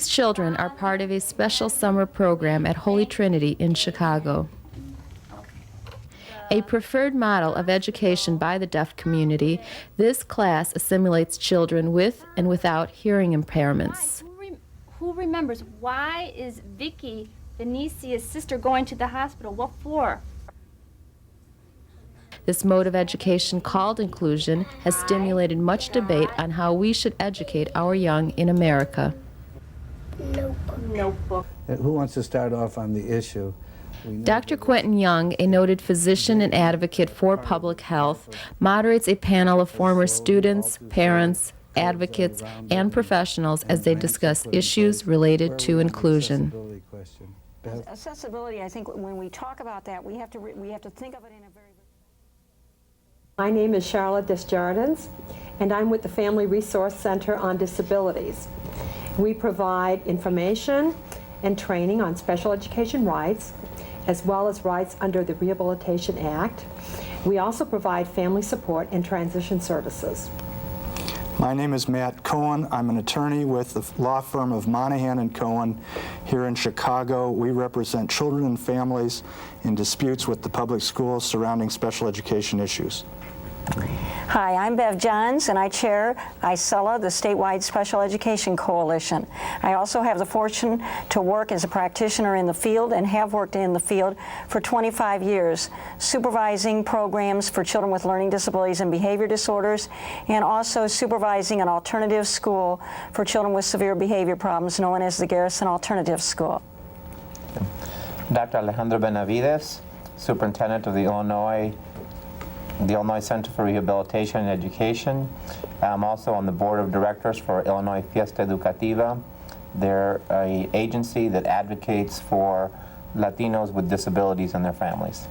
These children are part of a special summer program at Holy Trinity in Chicago. A preferred model of education by the deaf community, this class assimilates children with and without hearing impairments. Who remembers, why is Vicky, Benicia's sister, going to the hospital? What for? This mode of education, called inclusion, has stimulated much debate on how we should educate our young in America. Notebook. Who wants to start off on the issue? Dr. Quentin Young, a noted physician and advocate for public health, moderates a panel of former students, parents, advocates, and professionals as they discuss issues related to inclusion. Accessibility, I think when we talk about that, we have to think of it in a very... My name is Charlotte Desjardins, and I'm with the Family Resource Center on Disabilities. We provide information and training on special education rights, as well as rights under the Rehabilitation Act. We also provide family support and transition services. My name is Matt Cohen. I'm an attorney with the law firm of Monahan & Cohen here in Chicago. We represent children and families in disputes with the public schools surrounding special education issues. Hi, I'm Bev Johns, and I chair ISELA, the statewide Special Education Coalition. I also have the fortune to work as a practitioner in the field and have worked in the field for 25 years, supervising programs for children with learning disabilities and behavior disorders, and also supervising an alternative school for children with severe behavior problems known as the Garrison Alternative School. Dr. Alejandro Benavides, Superintendent of the Illinois Center for Rehabilitation and Education. I'm also on the board of directors for Illinois Fiesta Educativa. They're an agency that advocates for Latinos with disabilities and their families.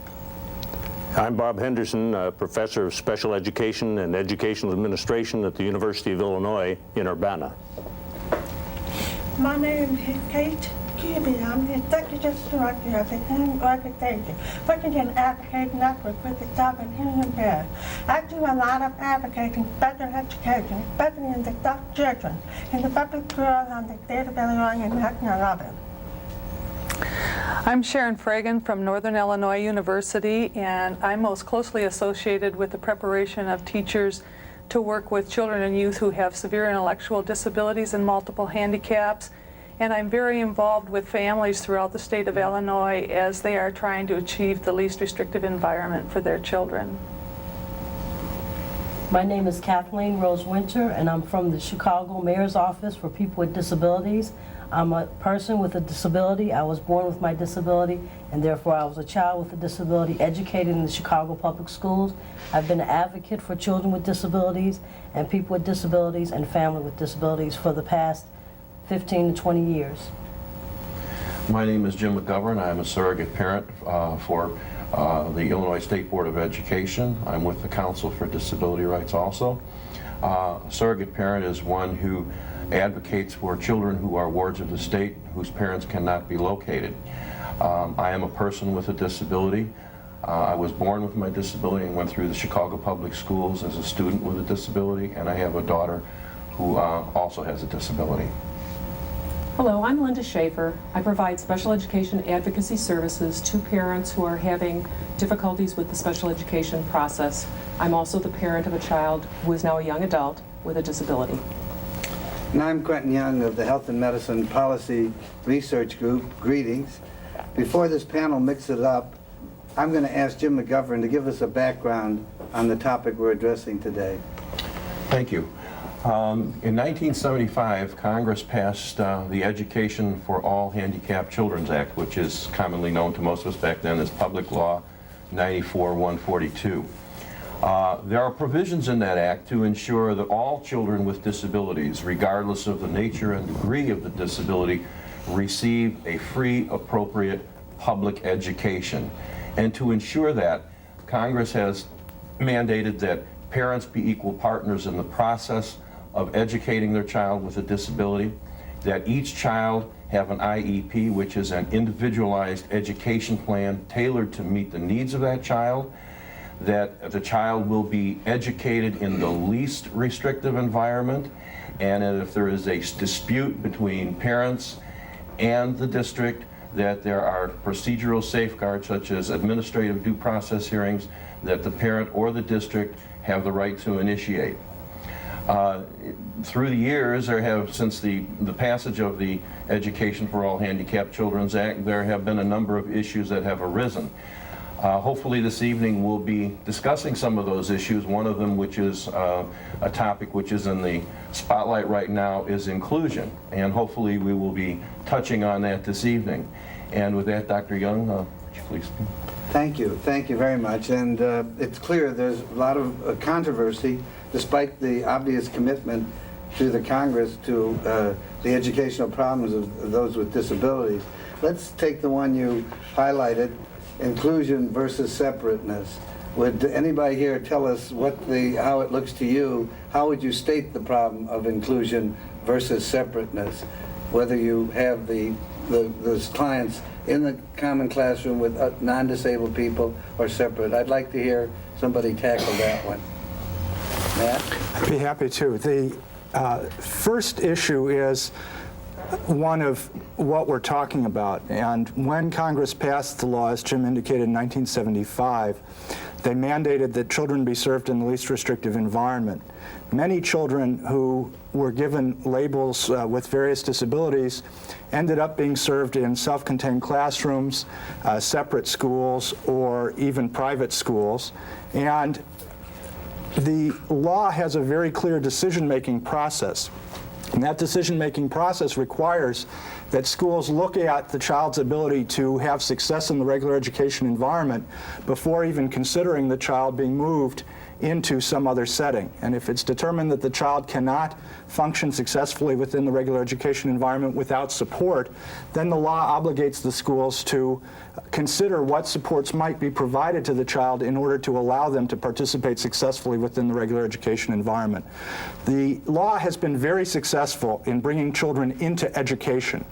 I'm Bob Henderson, professor of special education and educational administration at the University of Illinois in Urbana. My name is Kate Kirby. I'm the executive director of the Hearing Organization, which is an advocating network with the deaf and hearing impaired. I do a lot of advocating special education, especially in the deaf children, in the public schools on the state of Illinois and National level. I'm Sharon Fragan from Northern Illinois University, and I'm most closely associated with the preparation of teachers to work with children and youth who have severe intellectual disabilities and multiple handicaps. And I'm very involved with families throughout the state of Illinois as they are trying to achieve the least restrictive environment for their children. My name is Kathleen Rose Winter, and I'm from the Chicago Mayor's Office for People with Disabilities. I'm a person with a disability. I was born with my disability, and therefore I was a child with a disability educated in the Chicago Public Schools. I've been an advocate for children with disabilities and people with disabilities and family with disabilities for the past 15 to 20 years. My name is Jim McGovern. I'm a surrogate parent for the Illinois State Board of Education. I'm with the Council for Disability Rights also. A surrogate parent is one who advocates for children who are wards of the state whose parents cannot be located. I am a person with a disability. I was born with my disability and went through the Chicago Public Schools as a student with a disability, and I have a daughter who also has a disability. Hello, I'm Linda Schaefer. I provide special education advocacy services to parents who are having difficulties with the special education process. I'm also the parent of a child who is now a young adult with a disability. And I'm Quentin Young of the Health and Medicine Policy Research Group. Greetings. Before this panel mixes it up, I'm going to ask Jim McGovern to give us a background on the topic we're addressing today. Thank you. In 1975, Congress passed the Education for All Handicapped Children's Act, which is commonly known to most of us back then as Public Law 94-142. There are provisions in that act to ensure that all children with disabilities, regardless of the nature and degree of the disability, receive a free, appropriate public education. And to ensure that, Congress has mandated that parents be equal partners in the process of educating their child with a disability, that each child have an IEP, which is an individualized education plan tailored to meet the needs of that child, that the child will be educated in the least restrictive environment, and that if there is a dispute between parents and the district, that there are procedural safeguards such as administrative due process hearings that the parent or the district have the right to initiate. Through the years, there have, since the passage of the Education for All Handicapped Children's Act, there have been a number of issues that have arisen. Hopefully this evening we'll be discussing some of those issues. One of them, which is a topic which is in the spotlight right now, is inclusion. And hopefully we will be touching on that this evening. And with that, Dr. Young, would you please? Thank you very much. And it's clear there's a lot of controversy, despite the obvious commitment to the Congress to the educational problems of those with disabilities. Let's take the one you highlighted, inclusion versus separateness. Would anybody here tell us how it looks to you? How would you state the problem of inclusion versus separateness? Whether you have those clients in the common classroom with non-disabled people or separate. I'd like to hear somebody tackle that one. Matt? I'd be happy to. The first issue is one of what we're talking about. And when Congress passed the law, as Jim indicated, in 1975, they mandated that children be served in the least restrictive environment. Many children who were given labels with various disabilities ended up being served in self-contained classrooms, separate schools, or even private schools. And the law has a very clear decision-making process. And that decision-making process requires that schools look at the child's ability to have success in the regular education environment before even considering the child being moved into some other setting. And if it's determined that the child cannot function successfully within the regular education environment without support, then the law obligates the schools to consider what supports might be provided to the child in order to allow them to participate successfully within the regular education environment. The law has been very successful in bringing children into education.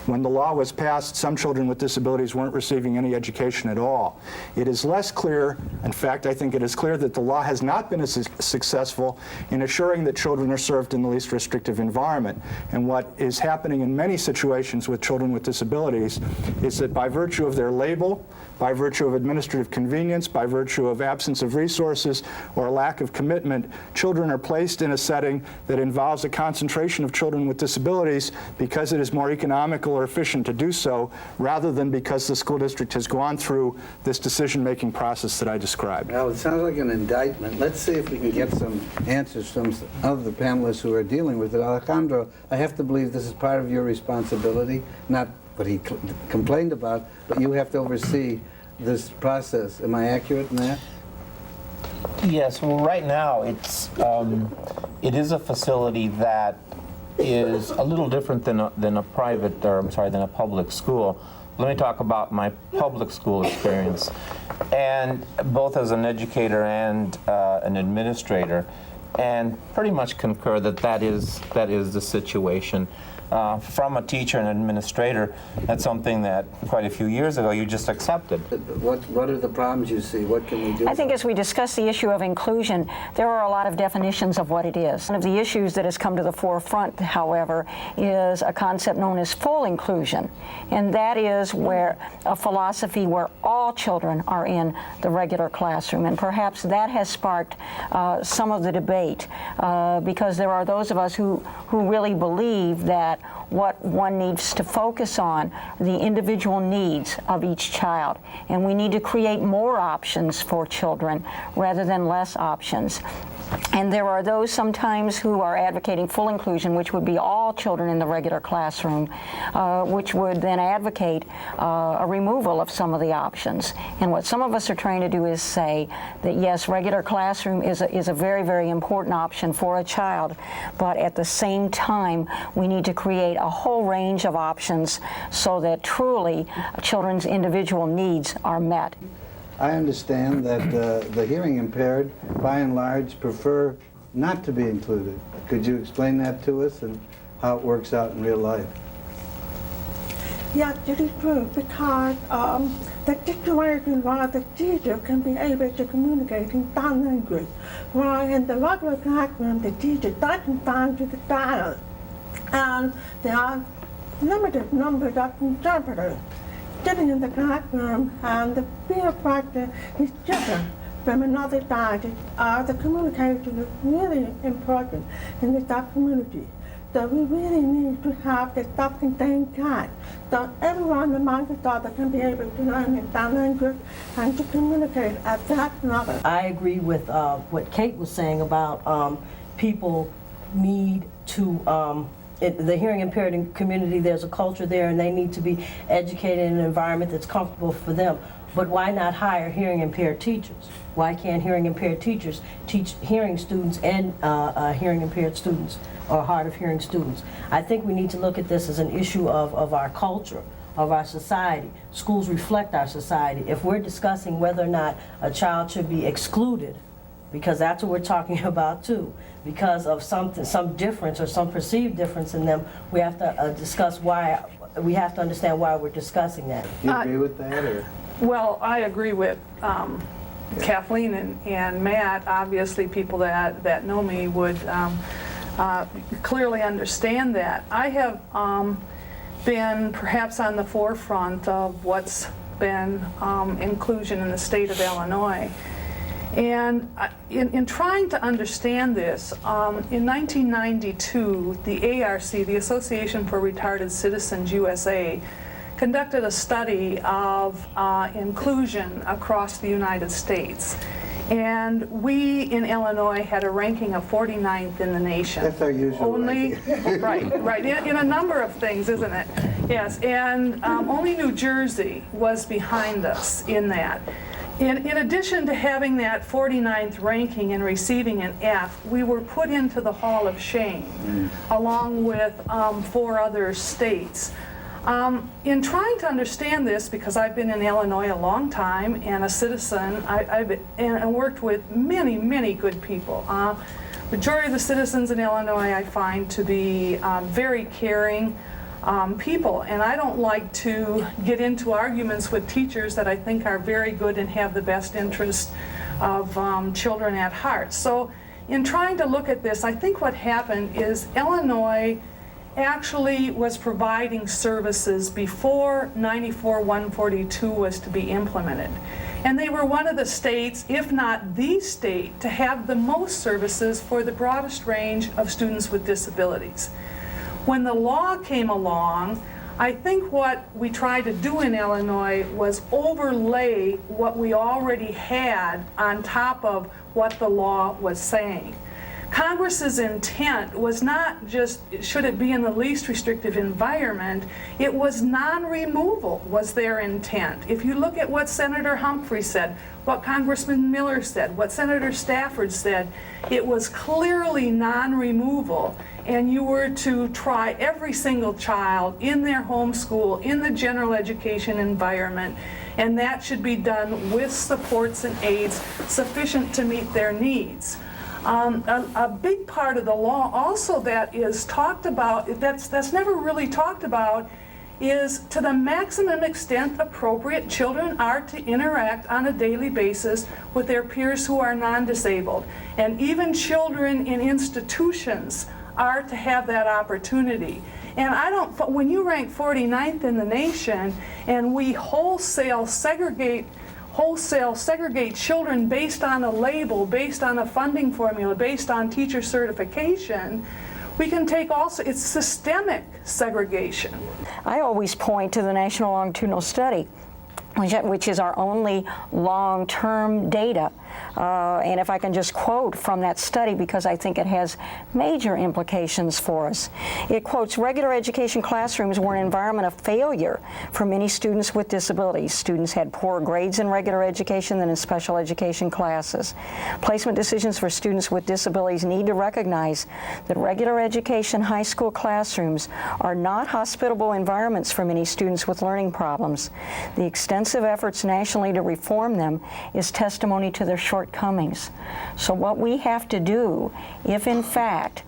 When the law was passed, some children with disabilities weren't receiving any education at all. It is less clear, in fact, I think it is clear that the law has not been as successful in assuring that children are served in the least restrictive environment. And what is happening in many situations with children with disabilities is that by virtue of their label, by virtue of administrative convenience, by virtue of absence of resources or lack of commitment, children are placed in a setting that involves a concentration of children with disabilities because it is more economical or efficient to do so, rather than because the school district has gone through this decision-making process that I described. Well, it sounds like an indictment. Let's see if we can get some answers from some of the panelists who are dealing with it. Alejandro, I have to believe this is part of your responsibility, not what he complained about, but you have to oversee this process. Am I accurate in that? Yes. Well, right now it is a facility that is a little different than a private, or I'm sorry, than a public school. Let me talk about my public school experience, and both as an educator and an administrator, and pretty much concur that that is the situation. From a teacher and administrator, that's something that quite a few years ago you just accepted. What are the problems you see? What can we do? I think as we discuss the issue of inclusion, there are a lot of definitions of what it is. One of the issues that has come to the forefront, however, is a concept known as full inclusion. And that is where a philosophy where all children are in the regular classroom. And perhaps that has sparked some of the debate because there are those of us who really believe that what one needs to focus on, the individual needs of each child. And we need to create more options for children rather than less options. And there are those sometimes who are advocating full inclusion, which would be all children in the regular classroom, which would then advocate a removal of some of the options. And what some of us are trying to do is say that yes, regular classroom is a very, very important option for a child, but at the same time, we need to create a whole range of options so that truly children's individual needs are met. I understand that the hearing impaired, by and large, prefer not to be included. Could you explain that to us and how it works out in real life? Yeah, that is true, because the situation where the teacher can be able to communicate in sign language, while in the regular classroom the teacher doesn't sign to the child, and there are limited numbers of interpreters sitting in the classroom, and the peer pressure is different from another side. The communication is really important in the community. So we really need to have the self-contained class, so everyone among each other can be able to learn in sign language and to communicate at that level. I agree with what Kate was saying about people need to, the hearing impaired community, there's a culture there and they need to be educated in an environment that's comfortable for them. But why not hire hearing impaired teachers? Why can't hearing impaired teachers teach hearing students and hearing impaired students or hard of hearing students? I think we need to look at this as an issue of our culture, of our society. Schools reflect our society. If we're discussing whether or not a child should be excluded, because that's what we're talking about too, because of some difference or some perceived difference in them, we have to discuss why, we have to understand why we're discussing that. Do you agree with that, or? Well, I agree with Kathleen and Matt. Obviously, people that know me would clearly understand that. I have been perhaps on the forefront of what's been inclusion in the state of Illinois. And in trying to understand this, in 1992, the ARC, the Association for Retarded Citizens USA, conducted a study of inclusion across the United States. And we in Illinois had a ranking of 49th in the nation. That's our usual ranking. Right, in a number of things, isn't it? Yes, and only New Jersey was behind us in that. In addition to having that 49th ranking and receiving an F, we were put into the Hall of Shame, along with 4 other states. In trying to understand this, because I've been in Illinois a long time and a citizen, I've worked with many, many good people. Majority of the citizens in Illinois I find to be very caring people, and I don't like to get into arguments with teachers that I think are very good and have the best interest of children at heart. So in trying to look at this, I think what happened is Illinois actually was providing services before 94-142 was to be implemented. And they were one of the states, if not the state, to have the most services for the broadest range of students with disabilities. When the law came along, I think what we tried to do in Illinois was overlay what we already had on top of what the law was saying. Congress's intent was not just, should it be in the least restrictive environment, it was non-removal was their intent. If you look at what Senator Humphrey said, what Congressman Miller said, what Senator Stafford said, it was clearly non-removal, and you were to try every single child in their home school, in the general education environment, and that should be done with supports and aids sufficient to meet their needs. A big part of the law also that is talked about, that's never really talked about, is to the maximum extent appropriate, children are to interact on a daily basis with their peers who are non-disabled. And even children in institutions are to have that opportunity. And when you rank 49th in the nation and we wholesale segregate children based on a label, based on a funding formula, based on teacher certification, we can take also, it's systemic segregation. I always point to the National Longitudinal Study, which is our only long-term data. And if I can just quote from that study, because I think it has major implications for us. It quotes, regular education classrooms were an environment of failure for many students with disabilities. Students had poorer grades in regular education than in special education classes. Placement decisions for students with disabilities need to recognize that regular education high school classrooms are not hospitable environments for many students with learning problems. The extensive efforts nationally to reform them is testimony to their shortcomings. So what we have to do, if in fact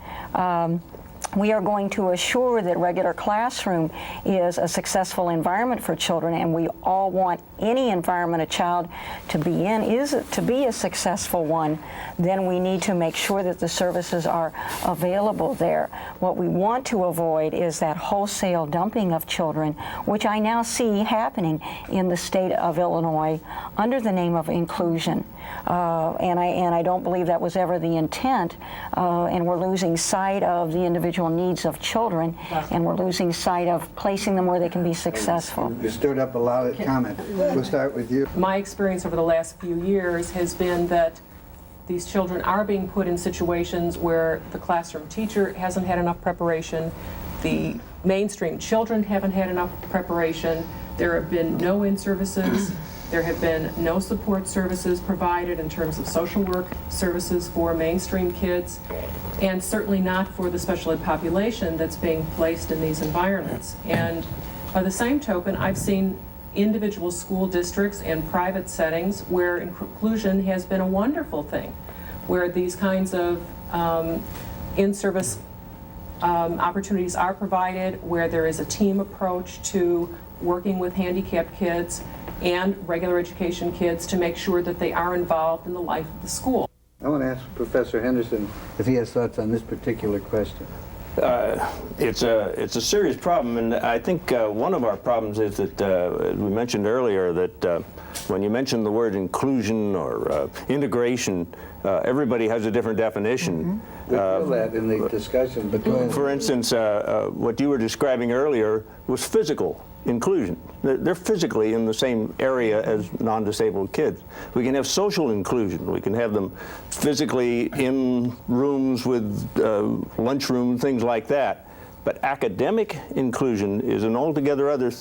we are going to assure that regular classroom is a successful environment for children, and we all want any environment a child to be in is to be a successful one, then we need to make sure that the services are available there. What we want to avoid is that wholesale dumping of children, which I now see happening in the state of Illinois under the name of inclusion. And I don't believe that was ever the intent, and we're losing sight of the individual needs of children, and we're losing sight of placing them where they can be successful. You stirred up a lot of comment. We'll start with you. My experience over the last few years has been that these children are being put in situations where the classroom teacher hasn't had enough preparation, the mainstream children haven't had enough preparation, there have been no in-services, there have been no support services provided in terms of social work services for mainstream kids, and certainly not for the special ed population that's being placed in these environments. And by the same token, I've seen individual school districts and private settings where inclusion has been a wonderful thing, where these kinds of in-service opportunities are provided, where there is a team approach to working with handicapped kids and regular education kids to make sure that they are involved in the life of the school. I want to ask Professor Henderson if he has thoughts on this particular question. It's a serious problem, and I think one of our problems is that, as we mentioned earlier, that when you mention the word inclusion or integration, everybody has a different definition. We feel that in the discussion, but go ahead. For instance, what you were describing earlier was physical inclusion. They're physically in the same area as non-disabled kids. We can have social inclusion. We can have them physically in rooms with lunchroom, things like that. But academic inclusion is an altogether other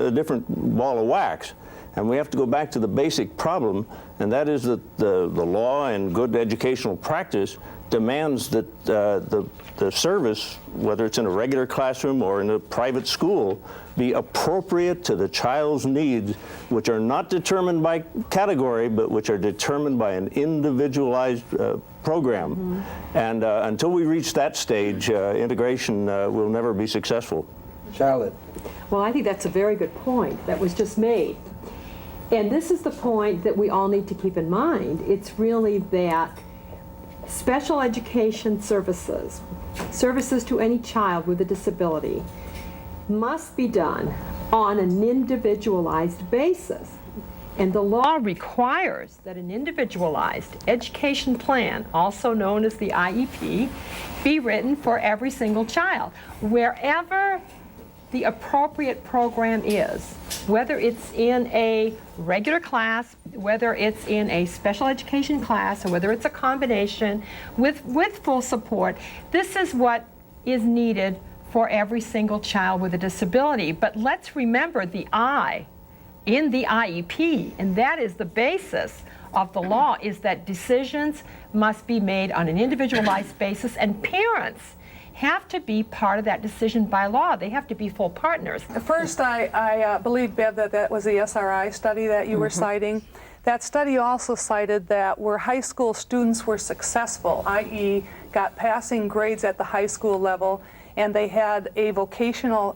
different ball of wax. And we have to go back to the basic problem, and that is that the law and good educational practice demands that the service, whether it's in a regular classroom or in a private school, be appropriate to the child's needs, which are not determined by category, but which are determined by an individualized program. And until we reach that stage, integration will never be successful. Charlotte. Well, I think that's a very good point that was just made. And this is the point that we all need to keep in mind. It's really that special education services to any child with a disability, must be done on an individualized basis. And the law requires that an individualized education plan, also known as the IEP, be written for every single child, wherever the appropriate program is, whether it's in a regular class, whether it's in a special education class, or whether it's a combination with full support. This is what is needed for every single child with a disability. But let's remember the I in the IEP, and that is the basis of the law, is that decisions must be made on an individualized basis, and parents have to be part of that decision by law. They have to be full partners. First, I believe, Bev, that was the SRI study that you were citing. That study also cited that where high school students were successful, i.e. got passing grades at the high school level, and they had a vocational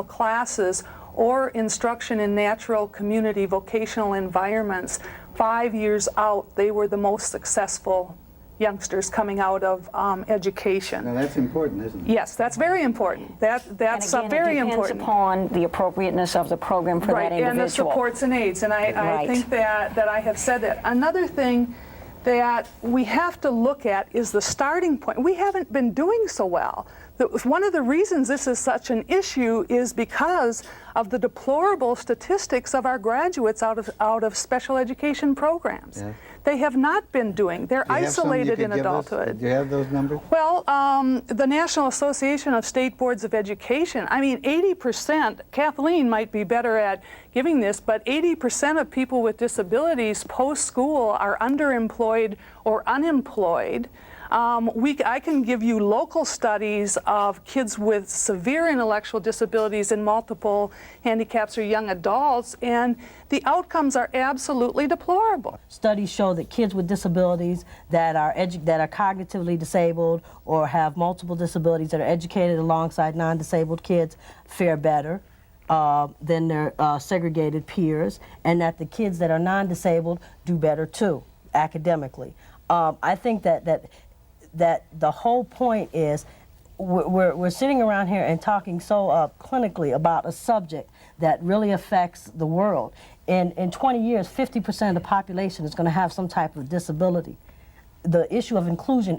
classes or instruction in natural community vocational environments, 5 years out, they were the most successful youngsters coming out of education. Now that's important, isn't it? Yes, that's very important. That's very important. It depends upon the appropriateness of the program for that individual. And the supports and aids. And I think that I have said that. Another thing that we have to look at is the starting point. We haven't been doing so well. One of the reasons this is such an issue is because of the deplorable statistics of our graduates out of special education programs. Yeah. They have not been doing. They're isolated in adulthood. Do you have those numbers? Well, the National Association of State Boards of Education, I mean, 80%, Kathleen might be better at giving this, but 80% of people with disabilities post-school are underemployed or unemployed. I can give you local studies of kids with severe intellectual disabilities and multiple handicaps or young adults, and the outcomes are absolutely deplorable. Studies show that kids with disabilities that are cognitively disabled or have multiple disabilities that are educated alongside non-disabled kids fare better than their segregated peers, and that the kids that are non-disabled do better too, academically. I think that the whole point is we're sitting around here and talking so clinically about a subject that really affects the world. In 20 years, 50% of the population is going to have some type of disability. The issue of inclusion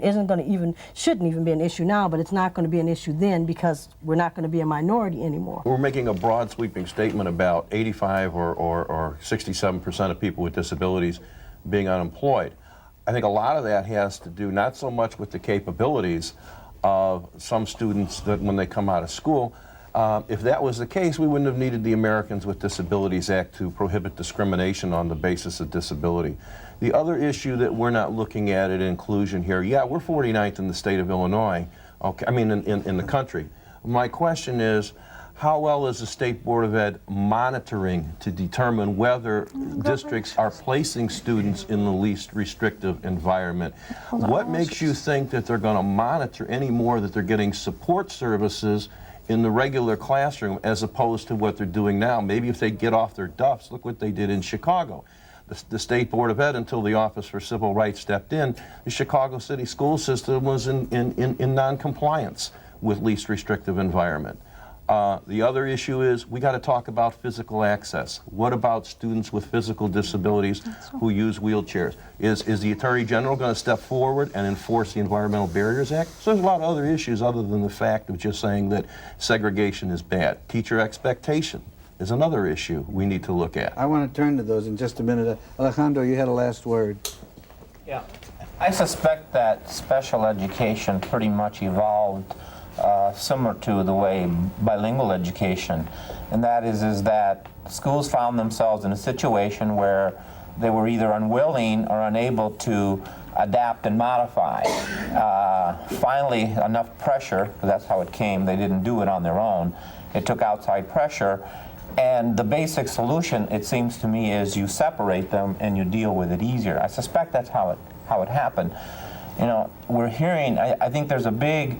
shouldn't even be an issue now, but it's not going to be an issue then because we're not going to be a minority anymore. We're making a broad sweeping statement about 85 or 67% of people with disabilities being unemployed. I think a lot of that has to do not so much with the capabilities of some students that when they come out of school. If that was the case, we wouldn't have needed the Americans with Disabilities Act to prohibit discrimination on the basis of disability. The other issue that we're not looking at inclusion here, yeah, we're 49th in the state of Illinois, okay, I mean in the country. My question is, how well is the State Board of Ed monitoring to determine whether districts are placing students in the least restrictive environment? What makes you think that they're going to monitor any more that they're getting support services in the regular classroom as opposed to what they're doing now? Maybe if they get off their duffs, look what they did in Chicago. The State Board of Ed, until the Office for Civil Rights stepped in, the Chicago City school system was in non-compliance with least restrictive environment. The other issue is we got to talk about physical access. What about students with physical disabilities who use wheelchairs? Is the Attorney General going to step forward and enforce the Environmental Barriers Act? So there's a lot of other issues other than the fact of just saying that segregation is bad. Teacher expectation is another issue we need to look at. I want to turn to those in just a minute. Alejandro, you had a last word. Yeah. I suspect that special education pretty much evolved similar to the way bilingual education, and that is that schools found themselves in a situation where they were either unwilling or unable to adapt and modify. Finally, enough pressure, that's how it came, they didn't do it on their own, it took outside pressure, and the basic solution, it seems to me, is you separate them and you deal with it easier. I suspect that's how it happened. You know, we're hearing, I think there's a big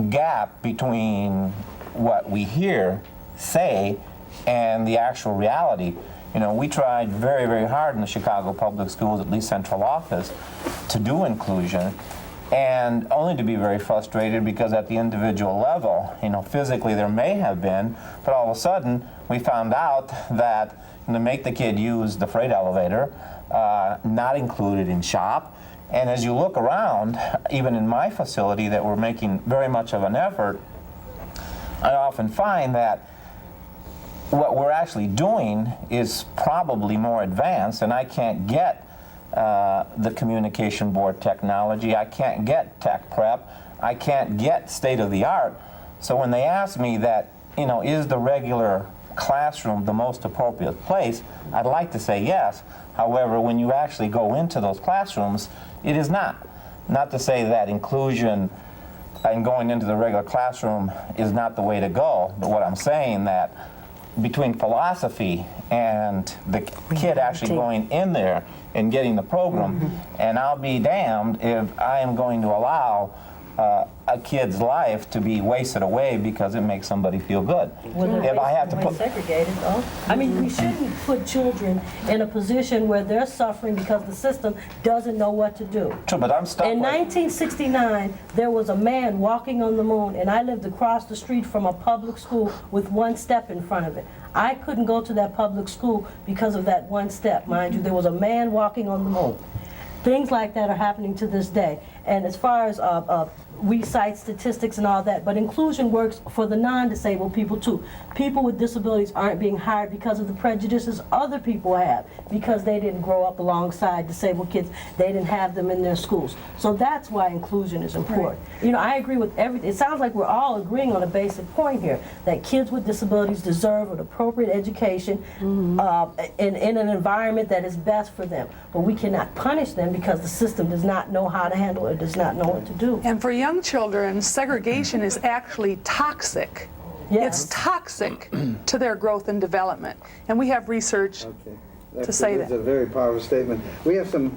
gap between what we hear, say, and the actual reality. You know, we tried very, very hard in the Chicago Public Schools, at least central office, to do inclusion, and only to be very frustrated because at the individual level, you know, physically there may have been, but all of a sudden we found out that to make the kid use the freight elevator, not included in shop. And as you look around, even in my facility that we're making very much of an effort, I often find that what we're actually doing is probably more advanced, and I can't get the communication board technology, I can't get tech prep, I can't get state-of-the-art. So when they ask me that, you know, is the regular classroom the most appropriate place, I'd like to say yes. However, when you actually go into those classrooms, it is not. Not to say that inclusion and going into the regular classroom is not the way to go, but what I'm saying that between philosophy and the kid actually going in there and getting the program, and I'll be damned if I am going to allow a kid's life to be wasted away because it makes somebody feel good. If I have to put segregated, though. I mean, we shouldn't put children in a position where they're suffering because the system doesn't know what to do. True, but I'm stuck in 1969, there was a man walking on the moon, and I lived across the street from a public school with one step in front of it. I couldn't go to that public school because of that one step. Mind you, there was a man walking on the moon. Things like that are happening to this day. And as far as we cite statistics and all that, but inclusion works for the non-disabled people too. People with disabilities aren't being hired because of the prejudices other people have, because they didn't grow up alongside disabled kids. They didn't have them in their schools. So that's why inclusion is important. Right. You know, I agree with everything. It sounds like we're all agreeing on a basic point here, that kids with disabilities deserve an appropriate education in an environment that is best for them. But we cannot punish them because the system does not know how to handle it, does not know what to do. And for young children, segregation is actually toxic. Yes. It's toxic to their growth and development. And we have research to say that. That's a very powerful statement. We have some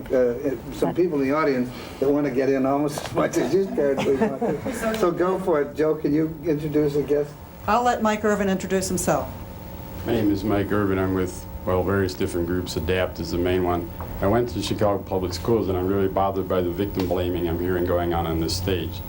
people in the audience that want to get in almost as much as you currently want to. So go for it. Joe, can you introduce a guest? I'll let Mike Irvin introduce himself. My name is Mike Irvin. I'm with, various different groups. ADAPT is the main one. I went to Chicago Public Schools, and I'm really bothered by the victim blaming I'm hearing going on this stage.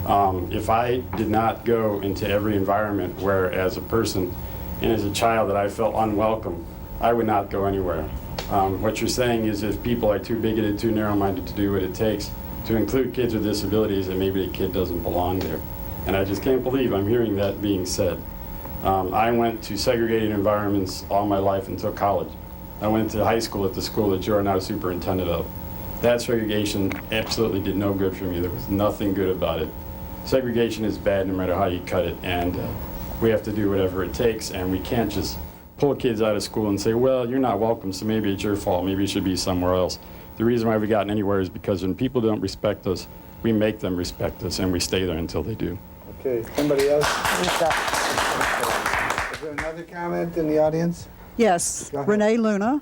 If I did not go into every environment where, as a person and as a child, that I felt unwelcome, I would not go anywhere. What you're saying is if people are too bigoted, too narrow-minded to do what it takes to include kids with disabilities, then maybe the kid doesn't belong there. And I just can't believe I'm hearing that being said. I went to segregated environments all my life until college. I went to high school at the school that you are now superintendent of. That segregation absolutely did no good for me. There was nothing good about it. Segregation is bad no matter how you cut it, and we have to do whatever it takes, and we can't just pull kids out of school and say, well, you're not welcome, so maybe it's your fault, maybe you should be somewhere else. The reason why we've gotten anywhere is because when people don't respect us, we make them respect us, and we stay there until they do. Okay, somebody else? Is there another comment in the audience? Yes, Renee Luna.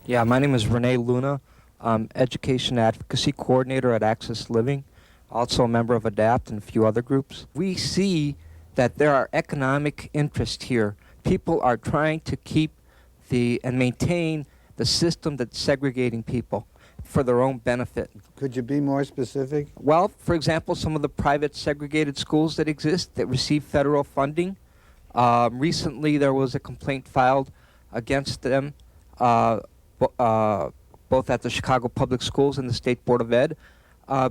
Yeah, my name is Renee Luna. I'm Education Advocacy Coordinator at Access Living, also a member of ADAPT and a few other groups. We see that there are economic interests here. People are trying to keep and maintain the system that's segregating people for their own benefit. Could you be more specific? Well, for example, some of the private segregated schools that exist that receive federal funding. Recently, there was a complaint filed against them, both at the Chicago Public Schools and the State Board of Ed,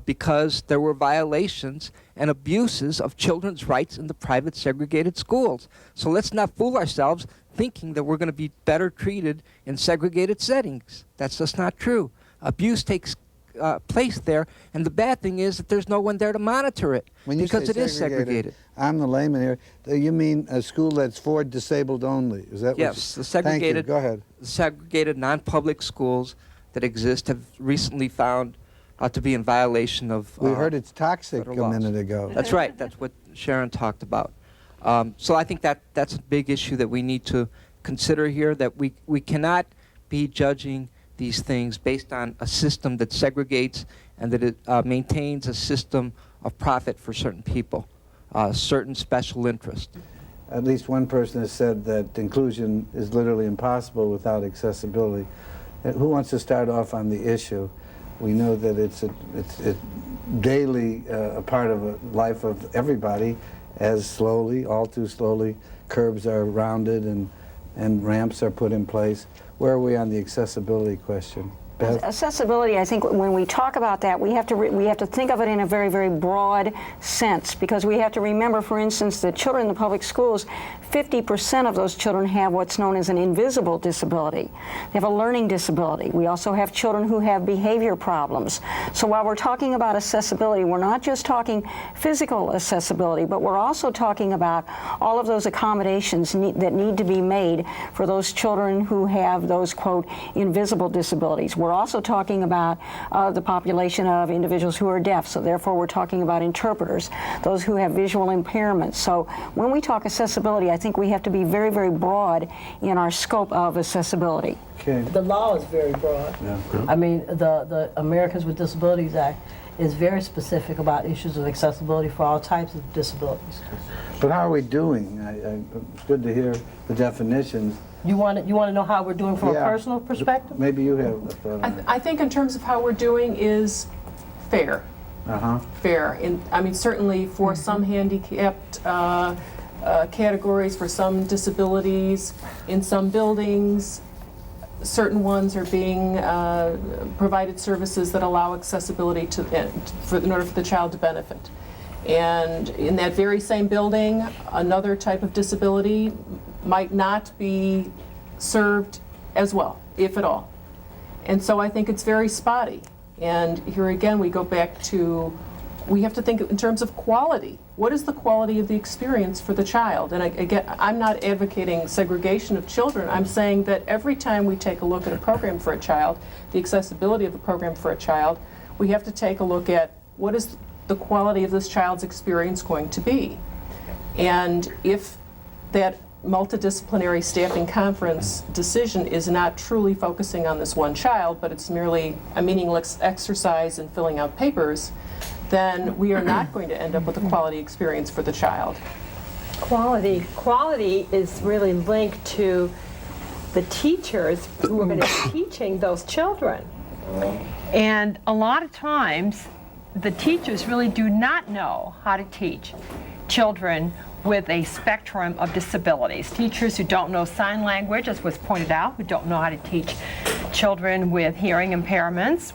because there were violations and abuses of children's rights in the private segregated schools. So let's not fool ourselves thinking that we're going to be better treated in segregated settings. That's just not true. Abuse takes place there, and the bad thing is that there's no one there to monitor it because it is segregated. I'm the layman here. You mean a school that's for disabled only? Is that yes, the Thank segregated. you. Go ahead. The segregated non-public schools that exist have recently found to be in violation of. We heard it's toxic a minute ago. That's right. That's what Sharon talked about. So I think that's a big issue that we need to consider here. That we cannot be judging these things based on a system that segregates and that it maintains a system of profit for certain people, certain special interest. At least one person has said that inclusion is literally impossible without accessibility. Who wants to start off on the issue? We know that it's daily a part of a life of everybody, as slowly, all too slowly, curbs are rounded and ramps are put in place. Where are we on the accessibility question? Beth? Accessibility, I think when we talk about that, we have to think of it in a very, very broad sense, because we have to remember, for instance, that children in the public schools, 50% of those children have what's known as an invisible disability. They have a learning disability. We also have children who have behavior problems. So while we're talking about accessibility, we're not just talking physical accessibility, but we're also talking about all of those accommodations that need to be made for those children who have those, quote, invisible disabilities. We're also talking about the population of individuals who are deaf, so therefore we're talking about interpreters, those who have visual impairments. So when we talk accessibility, I think we have to be very, very broad in our scope of accessibility. Okay. The law is very broad. Yeah. I mean, the Americans with Disabilities Act is very specific about issues of accessibility for all types of disabilities. But how are we doing? It's good to hear the definitions. You want to know how we're doing from a personal perspective? Maybe you have a thought on I think in terms of how we're doing is fair. Fair. I mean, certainly for some handicapped categories, for some disabilities, in some buildings, certain ones are being provided services that allow accessibility in order for the child to benefit. And in that very same building, another type of disability might not be served as well, if at all. And so I think it's very spotty. And here again, we go back to, we have to think in terms of quality. What is the quality of the experience for the child? And again, I'm not advocating segregation of children. I'm saying that every time we take a look at a program for a child, the accessibility of a program for a child, we have to take a look at what is the quality of this child's experience going to be. And if that multidisciplinary staffing conference decision is not truly focusing on this one child, but it's merely a meaningless exercise in filling out papers, then we are not going to end up with a quality experience for the child. Quality is really linked to the teachers who are going to be teaching those children. And a lot of times, the teachers really do not know how to teach children with a spectrum of disabilities. Teachers who don't know sign language, as was pointed out, who don't know how to teach children with hearing impairments,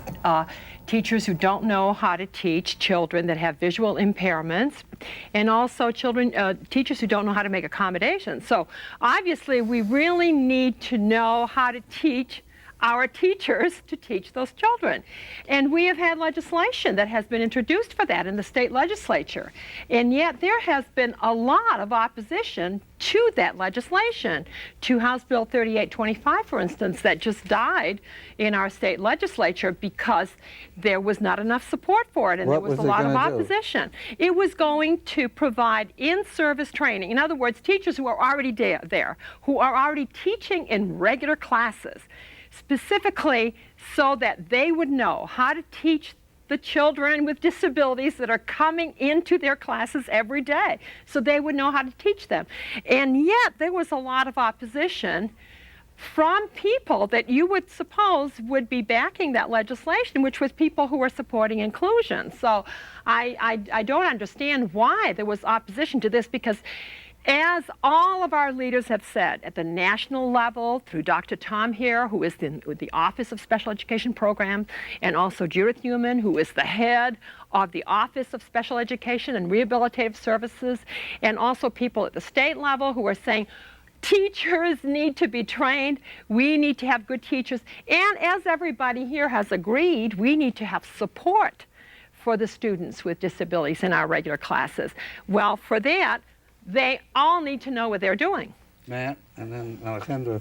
teachers who don't know how to teach children that have visual impairments, and also teachers who don't know how to make accommodations. So obviously we really need to know how to teach our teachers to teach those children. And we have had legislation that has been introduced for that in the state legislature. And yet there has been a lot of opposition to that legislation, to House Bill 3825, for instance, that just died in our state legislature because there was not enough support for it, and there was a lot of opposition. It was going to provide in-service training. In other words, teachers who are already there, who are already teaching in regular classes, specifically so that they would know how to teach the children with disabilities that are coming into their classes every day, so they would know how to teach them. And yet there was a lot of opposition from people that you would suppose would be backing that legislation, which was people who were supporting inclusion. So I don't understand why there was opposition to this, because as all of our leaders have said, at the national level, through Dr. Tom here, who is with the Office of Special Education Programs, and also Judith Newman, who is the head of the Office of Special Education and Rehabilitative Services, and also people at the state level who are saying, teachers need to be trained, we need to have good teachers, and as everybody here has agreed, we need to have support for the students with disabilities in our regular classes. Well, for that, they all need to know what they're doing. Matt, and then Alejandro.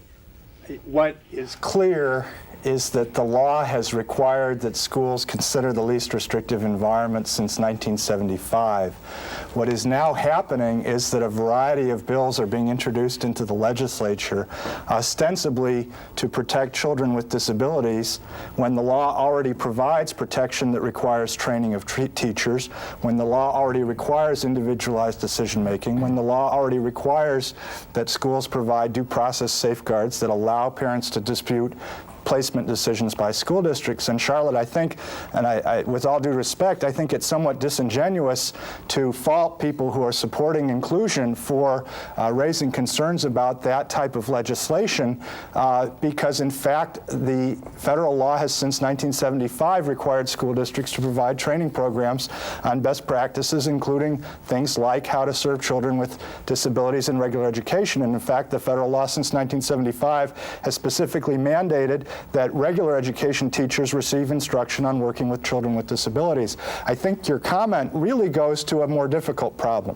What is clear is that the law has required that schools consider the least restrictive environment since 1975. What is now happening is that a variety of bills are being introduced into the legislature, ostensibly to protect children with disabilities, when the law already provides protection that requires training of teachers, when the law already requires individualized decision-making, when the law already requires that schools provide due process safeguards that allow parents to dispute placement decisions by school districts. And Charlotte, I think, and I, with all due respect, I think it's somewhat disingenuous to fault people who are supporting inclusion for raising concerns about that type of legislation, because in fact the federal law has since 1975 required school districts to provide training programs on best practices, including things like how to serve children with disabilities in regular education. And in fact, the federal law since 1975 has specifically mandated that regular education teachers receive instruction on working with children with disabilities. I think your comment really goes to a more difficult problem.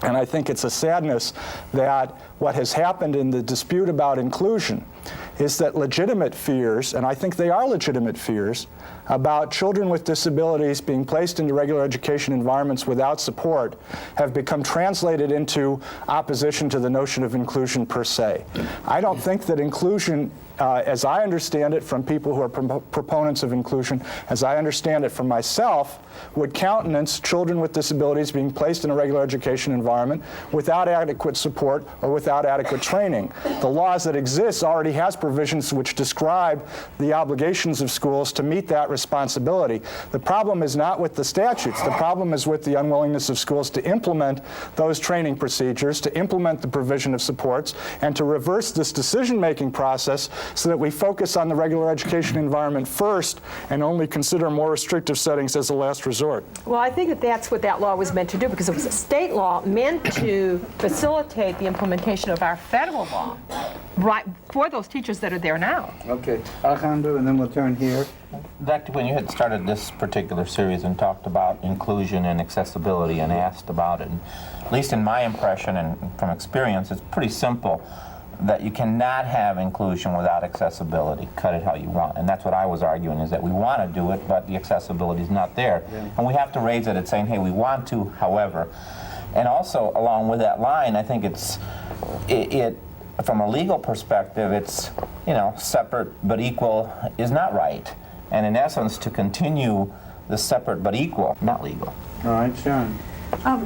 And I think it's a sadness that what has happened in the dispute about inclusion is that legitimate fears, and I think they are legitimate fears, about children with disabilities being placed into regular education environments without support have become translated into opposition to the notion of inclusion per se. I don't think that inclusion, as I understand it from people who are proponents of inclusion, as I understand it from myself, would countenance children with disabilities being placed in a regular education environment without adequate support or without without adequate training. The laws that exist already has provisions which describe the obligations of schools to meet that responsibility. The problem is not with the statutes. The problem is with the unwillingness of schools to implement those training procedures, to implement the provision of supports, and to reverse this decision-making process so that we focus on the regular education environment first and only consider more restrictive settings as a last resort. Well, I think that that's what that law was meant to do, because it was a state law meant to facilitate the implementation of our federal law, right, for those teachers that are there now. Okay, Alejandro, and then we'll turn here. Back to when you had started this particular series and talked about inclusion and accessibility and asked about it, and at least in my impression and from experience, it's pretty simple that you cannot have inclusion without accessibility. Cut it how you want. And that's what I was arguing, is that we want to do it, but the accessibility is not there. Yeah. And we have to raise it at saying, hey, we want to, however. And also, along with that line, I think it from a legal perspective, it's, you know, separate but equal is not right. And in essence, to continue the separate but equal, not legal. All right, Sharon. I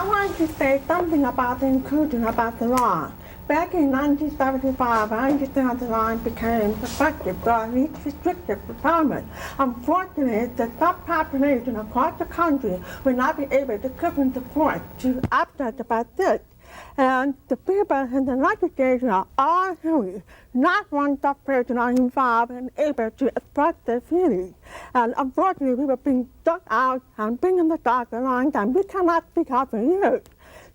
want to say something about the inclusion, about the law. Back in 1975, I understand the law became effective for each restrictive requirement. Unfortunately, the subpopulation across the country will not be able to give them support to update about this. And the people in the legislature are all hearing. Not one subpopulation are involved and able to express their feelings. And unfortunately, we were being stuck out and being in the dark a long time. We cannot speak out for years.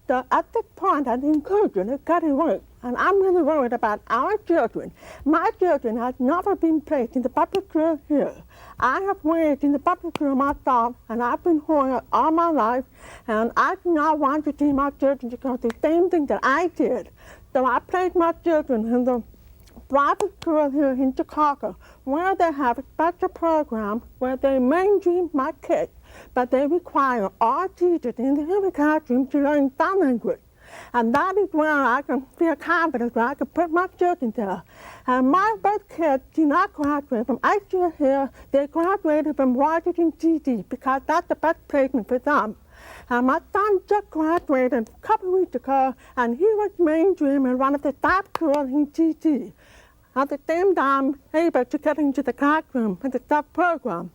So at this point, that inclusion is getting worse. And I'm really worried about our children. My children have never been placed in the public school here. I have raised in the public school myself, and I've been here all my life, and I do not want to see my children to go through the same thing that I did. So I placed my children in the private school here in Chicago, where they have a special program where they mainstream my kids, but they require all teachers in the classroom to learn sign language. And that is where I can feel confident where I can put my children there. And my both kids did not graduate from ICU here. They graduated from Washington, D.C., because that's the best placement for them. And my son just graduated a couple of weeks ago, and he was mainstream in one of the top schools in D.C. At the same time, able to get into the classroom in the sub program.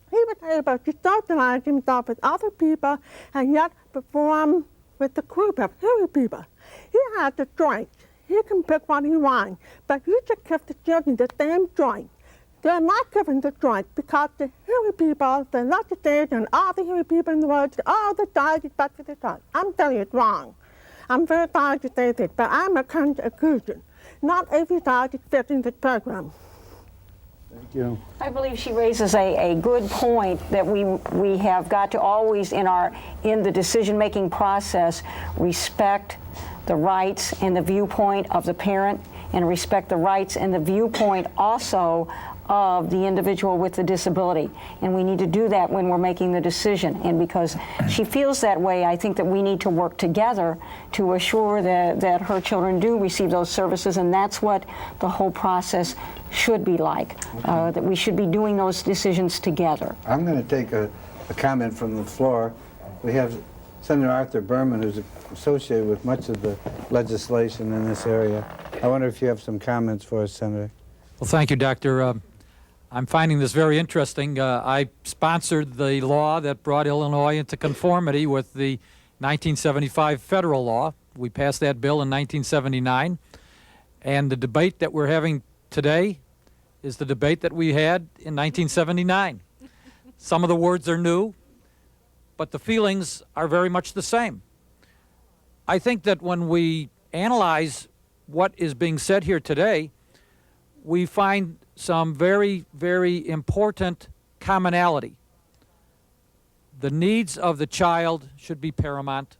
He was able to socialize himself with other people and yet perform with the group of hearing people. He has the choice. He can pick what he wants, but you should give the children the same choice. They're not given the choice because the hearing people, the legislators, and all the hearing people in the world say, oh, the child is better for the child. I'm telling you it's wrong. I'm very sorry to say this, but I'm a country inclusion. Not every child is fit in the program. Thank you. I believe she raises a good point that we have got to always in the decision-making process respect the rights and the viewpoint of the parent, and respect the rights and the viewpoint also of the individual with the disability. And we need to do that when we're making the decision. And because she feels that way, I think that we need to work together to assure that her children do receive those services, and that's what the whole process should be like, that we should be doing those decisions together. I'm going to take a comment from the floor. We have Senator Arthur Berman, who's associated with much of the legislation in this area. I wonder if you have some comments for us, Senator. Well, thank you, Doctor. I'm finding this very interesting. I sponsored the law that brought Illinois into conformity with the 1975 federal law. We passed that bill in 1979. And the debate that we're having today is the debate that we had in 1979. Some of the words are new, but the feelings are very much the same. I think that when we analyze what is being said here today, we find some very, very important commonality. The needs of the child should be paramount.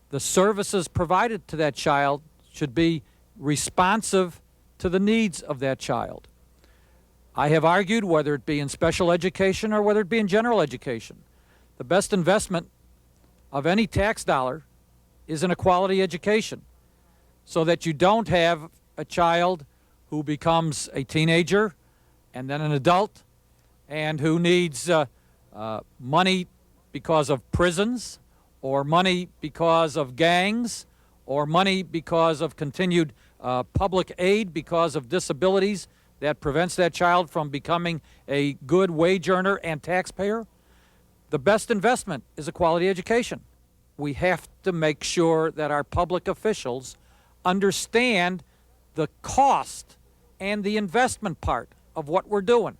The services provided to that child should be responsive to the needs of that child. I have argued, whether it be in special education or whether it be in general education, the best investment of any tax dollar is in a quality education, so that you don't have a child who becomes a teenager and then an adult and who needs money because of prisons or money because of gangs, or money because of continued public aid because of disabilities that prevents that child from becoming a good wage earner and taxpayer, the best investment is a quality education. We have to make sure that our public officials understand the cost and the investment part of what we're doing.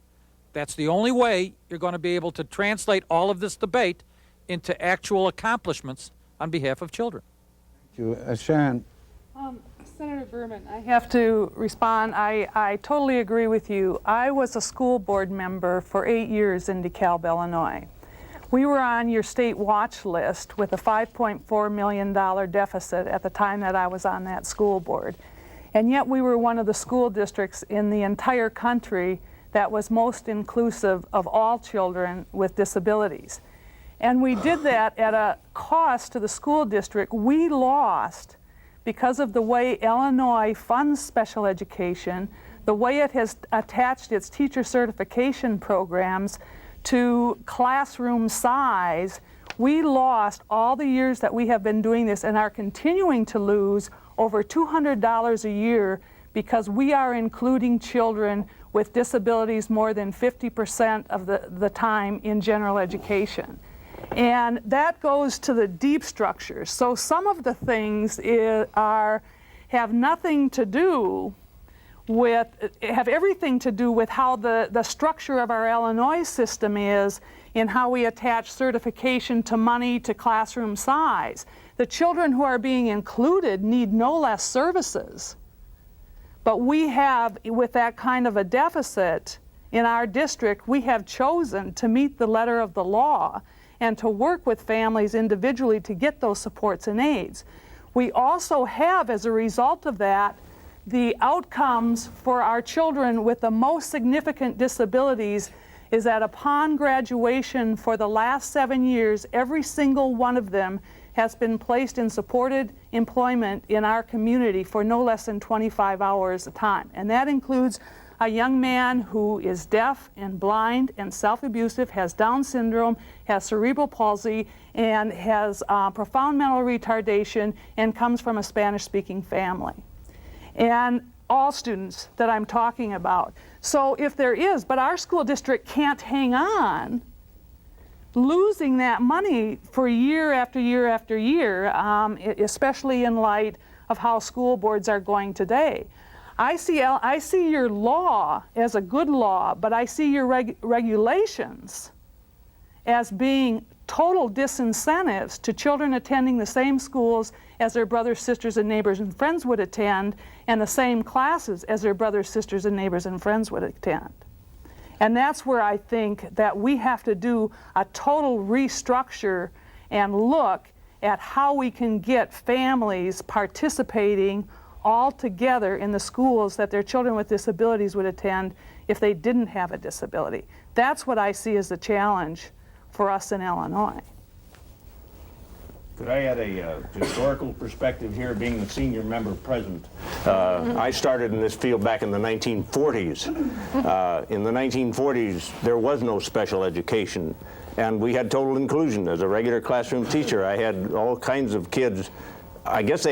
That's the only way you're going to be able to translate all of this debate into actual accomplishments on behalf of children. Thank you. Sharon. Senator Berman, I have to respond. I totally agree with you. I was a school board member for 8 years in DeKalb, Illinois. We were on your state watch list with a $5.4 million deficit at the time that I was on that school board. And yet we were one of the school districts in the entire country that was most inclusive of all children with disabilities. And we did that at a cost to the school district. We lost because of the way Illinois funds special education, the way it has attached its teacher certification programs to classroom size. We lost all the years that we have been doing this and are continuing to lose over $200 a year because we are including children with disabilities more than 50% of the time in general education. And that goes to the deep structures. So some of the things have nothing to do with, have everything to do with how the structure of our Illinois system is in how we attach certification to money to classroom size. The children who are being included need no less services. But we have, with that kind of a deficit in our district, we have chosen to meet the letter of the law and to work with families individually to get those supports and aids. We also have, as a result of that, the outcomes for our children with the most significant disabilities is that upon graduation for the last 7 years, every single one of them has been placed in supported employment in our community for no less than 25 hours a time. And that includes a young man who is deaf and blind and self-abusive, has Down syndrome, has cerebral palsy, and has profound mental retardation, and comes from a Spanish-speaking family. And all students that I'm talking about. So if there is, but our school district can't hang on, losing that money for year after year after year, especially in light of how school boards are going today. I see your law as a good law, but I see your regulations as being total disincentives to children attending the same schools as their brothers, sisters, and neighbors and friends would attend, and the same classes as their brothers, sisters, and neighbors and friends would attend. And that's where I think that we have to do a total restructure and look at how we can get families participating all together in the schools that their children with disabilities would attend if they didn't have a disability. That's what I see as the challenge for us in Illinois. Could I add a historical perspective here, being the senior member present? I started in this field back in the 1940s. In the 1940s, there was no special education, and we had total inclusion. As a regular classroom teacher, I had all kinds of kids. I guess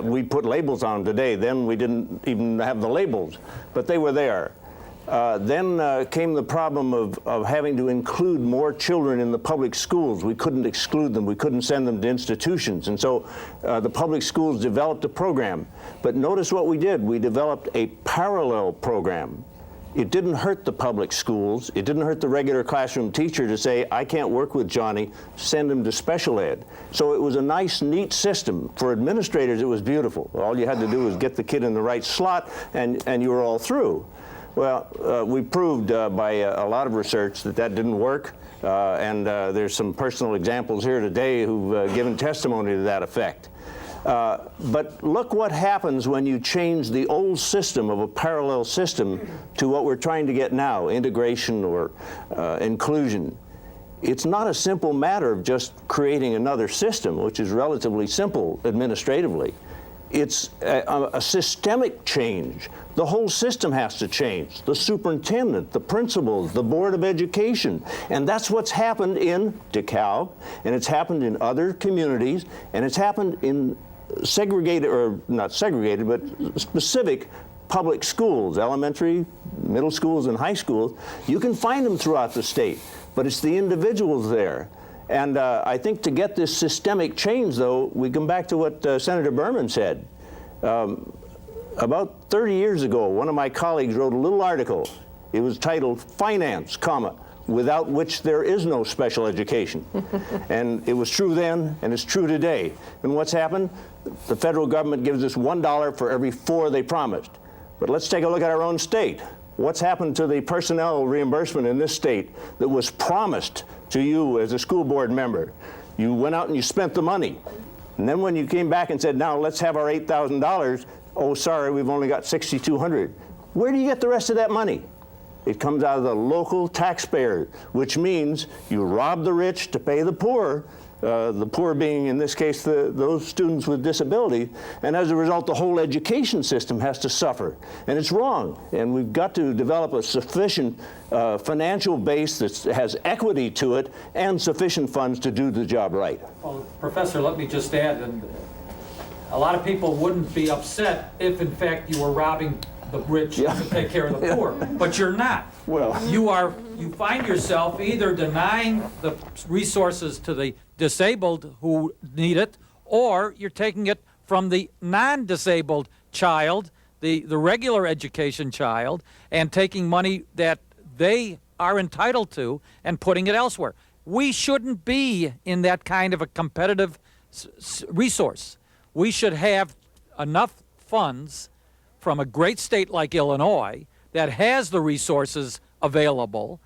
we put labels on them today. Then we didn't even have the labels, but they were there. Then came the problem of having to include more children in the public schools. We couldn't exclude them. We couldn't send them to institutions. And so the public schools developed a program. But notice what we did. We developed a parallel program. It didn't hurt the public schools. It didn't hurt the regular classroom teacher to say, I can't work with Johnny, send him to special ed. So it was a nice, neat system. For administrators, it was beautiful. All you had to do was get the kid in the right slot, and you were all through. Well, we proved by a lot of research that didn't work, and there's some personal examples here today who've given testimony to that effect. But look what happens when you change the old system of a parallel system to what we're trying to get now, integration or inclusion. It's not a simple matter of just creating another system, which is relatively simple administratively. It's a systemic change. The whole system has to change. The superintendent, the principals, the Board of Education. And that's what's happened in DeKalb, and it's happened in other communities, and it's happened in segregated, or not segregated, but specific public schools, elementary, middle schools, and high schools. You can find them throughout the state, but it's the individuals there. And I think to get this systemic change, though, we come back to what Senator Berman said. About 30 years ago, one of my colleagues wrote a little article. It was titled, "Finance, without which there is no special education." And it was true then, and it's true today. And what's happened? The federal government gives us $1 for every 4 they promised. But let's take a look at our own state. What's happened to the personnel reimbursement in this state that was promised to you as a school board member? You went out and you spent the money. And then when you came back and said, now let's have our $8,000, oh, sorry, we've only got $6,200. Where do you get the rest of that money? It comes out of the local taxpayer, which means you rob the rich to pay the poor being, in this case, those students with disability, and as a result, the whole education system has to suffer. And it's wrong. And we've got to develop a sufficient financial base that has equity to it and sufficient funds to do the job right. Well, Professor, let me just add, and a lot of people wouldn't be upset if, in fact, you were robbing the rich to take care of the poor, but you're not. Well, you find yourself either denying the resources to the disabled who need it, or you're taking it from the non-disabled child, the regular education child, and taking money that they are entitled to and putting it elsewhere. We shouldn't be in that kind of a competitive resource. We should have enough funds from a great state like Illinois that has the resources available.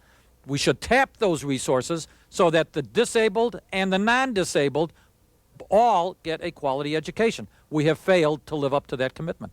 We should tap those resources so that the disabled and the non-disabled all get a quality education. We have failed to live up to that commitment.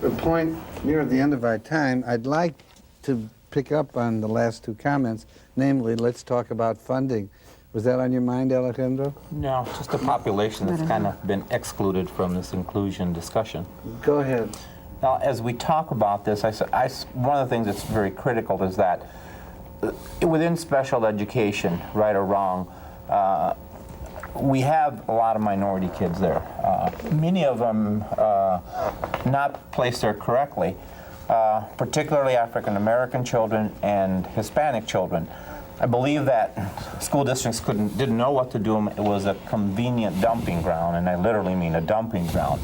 The point near the end of our time, I'd like to pick up on the last 2 comments, namely, let's talk about funding. Was that on your mind, Alejandro? No, just the population that's kind of been excluded from this inclusion discussion. Go ahead. Now, as we talk about this, one of the things that's very critical is that within special education, right or wrong, we have a lot of minority kids there. Many of them not placed there correctly, particularly African American children and Hispanic children. I believe that school districts didn't know what to do. It was a convenient dumping ground, and I literally mean a dumping ground.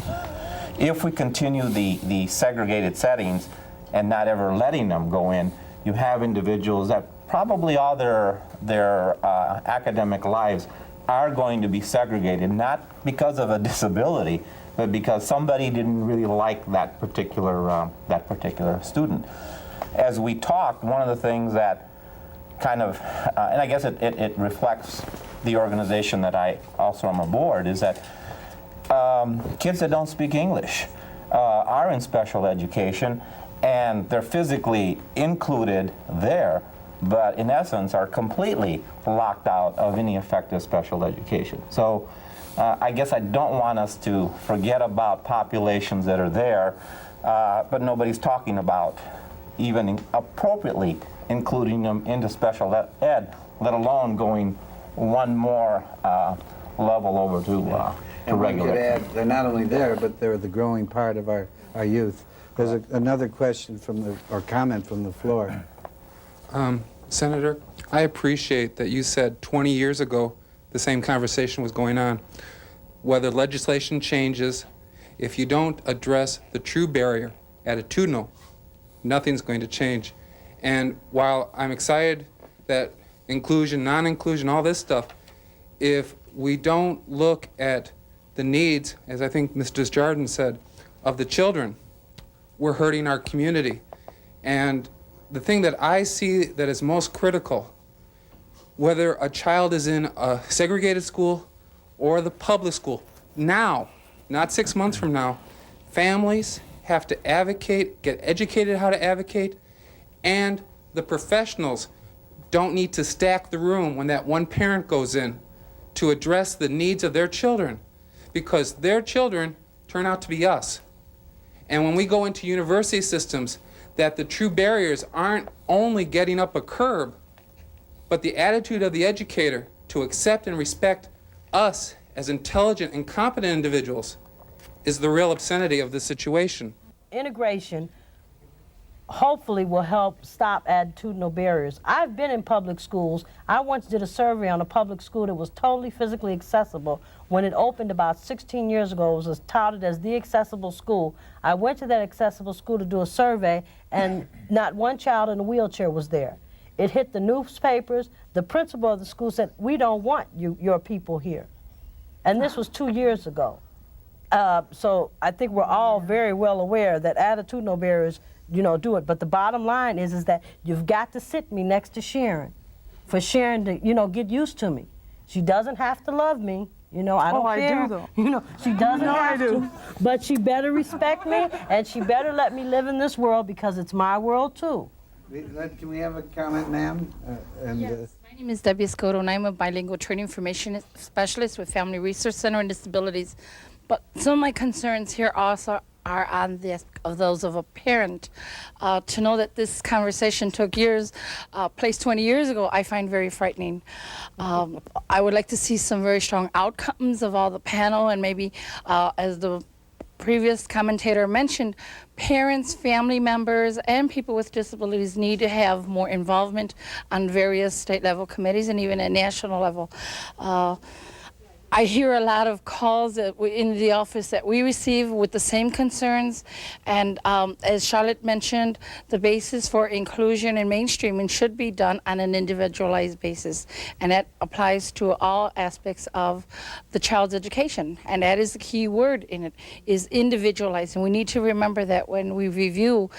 If we continue the segregated settings and not ever letting them go in, you have individuals that probably all their academic lives are going to be segregated, not because of a disability, but because somebody didn't really like that particular student. As we talked, one of the things that kind of, and I guess it reflects the organization that I also am aboard, is that kids that don't speak English are in special education, and they're physically included there, but in essence are completely locked out of any effective special education. So I guess I don't want us to forget about populations that are there, but nobody's talking about even appropriately including them into special ed, let alone going one more level over to And regular. one could add, they're not only there, but they're the growing part of our youth. There's another question or comment from the floor. Senator, I appreciate that you said 20 years ago the same conversation was going on. Whether legislation changes, if you don't address the true barrier, attitudinal, nothing's going to change. And while I'm excited that inclusion, non-inclusion, all this stuff, if we don't look at the needs, as I think Ms. Desjardins said, of the children, we're hurting our community. And the thing that I see that is most critical, whether a child is in a segregated school or the public school, now, not 6 months from now, families have to advocate, get educated how to advocate, and the professionals don't need to stack the room when that one parent goes in to address the needs of their children. because their children turn out to be us. And when we go into university systems, that the true barriers aren't only getting up a curb, but the attitude of the educator to accept and respect us as intelligent and competent individuals is the real obscenity of the situation. Integration hopefully will help stop attitudinal barriers. I've been in public schools. I once did a survey on a public school that was totally physically accessible. When it opened about 16 years ago, it was touted as the accessible school. I went to that accessible school to do a survey, and not one child in a wheelchair was there. It hit the newspapers. The principal of the school said, "We don't want your people here." And this was 2 years ago. So I think we're all very well aware that attitudinal barriers, do it. But the bottom line is that you've got to sit me next to Sharon, for Sharon to, get used to me. She doesn't have to love me. I don't care. I do, though. She doesn't have to. But she better respect me, and she better let me live in this world because it's my world too. Can we have a comment, ma'am? Yes. My name is Debbie Escoto, and I'm a bilingual training information specialist with Family Resource Center and Disabilities. But some of my concerns here also are on those of a parent. To know that this conversation took place 20 years ago, I find very frightening. I would like to see some very strong outcomes of all the panel, and maybe, as the previous commentator mentioned, parents, family members, and people with disabilities need to have more involvement on various state-level committees and even at national level. I hear a lot of calls in the office that we receive with the same concerns, and as Charlotte mentioned, the basis for inclusion and mainstreaming should be done on an individualized basis, and that applies to all aspects of the child's education, and that is the key word in it, is individualized, and we need to remember that when we review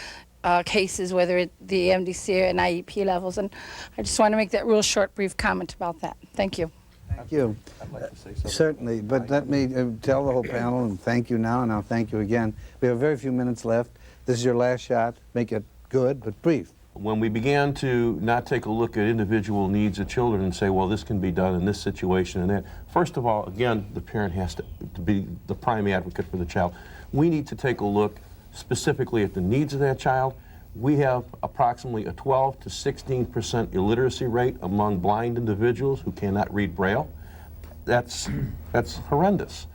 cases, whether at the MDC and IEP levels, and I just want to make that real short, brief comment about that. Thank you. Thank you. I'd like to say something. Certainly, but let me tell the whole panel, and thank you now, and I'll thank you again. We have very few minutes left. This is your last shot. Make it good, but brief. When we began to not take a look at individual needs of children and say, well, this can be done in this situation and that, first of all, again, the parent has to be the prime advocate for the child. We need to take a look specifically at the needs of that child. We have approximately a 12 to 16% illiteracy rate among blind individuals who cannot read Braille. That's horrendous,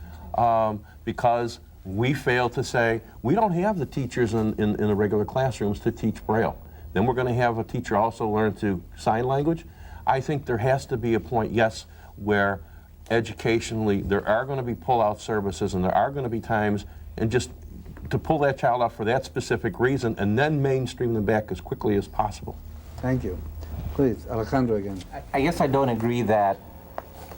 because we fail to say, we don't have the teachers in the regular classrooms to teach Braille. Then we're going to have a teacher also learn to sign language. I think there has to be a point, yes, where educationally there are going to be pull-out services, and there are going to be times, and just to pull that child out for that specific reason, and then mainstream them back as quickly as possible. Thank you. Please, Alejandro again. I guess I don't agree that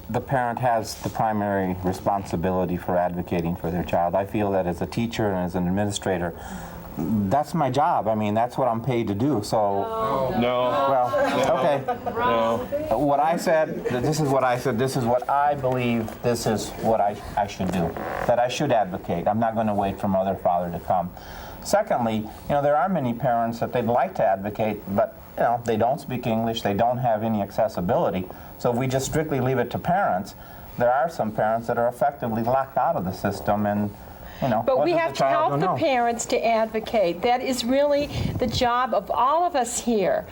the parent has the primary responsibility for advocating for their child. I feel that as a teacher and as an administrator, that's my job. I mean, that's what I'm paid to do. So, No. well, okay. No. What I said, this is what I said, this is what I believe, this is what I should do, that I should advocate. I'm not going to wait for mother, father to come. Secondly, there are many parents that they'd like to advocate, but they don't speak English, they don't have any accessibility. So if we just strictly leave it to parents, there are some parents that are effectively locked out of the system, and but we have to help the parents to advocate. That is really the job of all of us here.